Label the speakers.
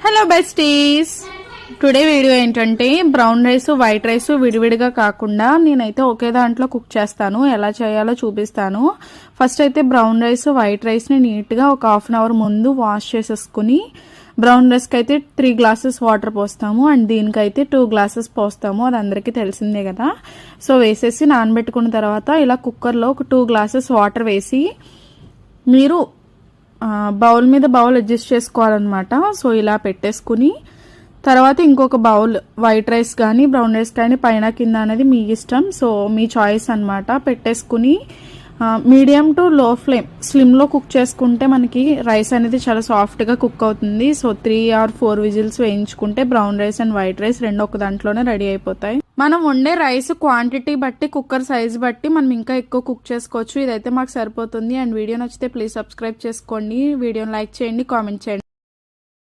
Speaker 1: Hello besties, today video ఏంటంటే brown rice white rice విడివిడిగా కాకుండా నేనైతే ఒకే దాంట్లో కుక్ చేస్తాను. ఎలా చేయాలో చూపిస్తాను. ఫస్ట్ అయితే బ్రౌన్ రైస్ వైట్ రైస్ని నీట్గా ఒక హాఫ్ అన్ అవర్ ముందు వాష్ చేసేసుకుని బ్రౌన్ రైస్కి అయితే 3 గ్లాసెస్ వాటర్ పోస్తాము అండ్ దీనికైతే 2 గ్లాసెస్ పోస్తాము. అది అందరికీ తెలిసిందే కదా. సో వేసేసి నానబెట్టుకున్న తర్వాత ఇలా కుక్కర్లో ఒక 2 గ్లాసెస్ వాటర్ వేసి మీరు బౌల్ మీద బౌల్ అడ్జస్ట్ చేసుకోవాలన్నమాట. సో ఇలా పెట్టేసుకుని తర్వాత ఇంకొక బౌల్ వైట్ రైస్ కానీ బ్రౌన్ రైస్ కానీ పైన కింద అనేది మీ ఇష్టం. సో మీ చాయిస్ అన్నమాట. పెట్టేసుకుని మీడియం టు లో ఫ్లేమ్ స్లిమ్లో కుక్ చేసుకుంటే మనకి రైస్ అనేది చాలా సాఫ్ట్గా కుక్ అవుతుంది. సో 3 or 4 విజిల్స్ వేయించుకుంటే brown rice and white rice రెండు ఒక దాంట్లోనే రెడీ అయిపోతాయి. మనం వండే రైస్ క్వాంటిటీ బట్టి కుక్కర్ సైజ్ బట్టి మనం ఇంకా ఎక్కువ కుక్ చేసుకోవచ్చు. ఇదైతే మాకు సరిపోతుంది. అండ్ వీడియో నచ్చితే ప్లీజ్ సబ్స్క్రైబ్ చేసుకోండి, వీడియోని లైక్ చేయండి, కామెంట్ చేయండి.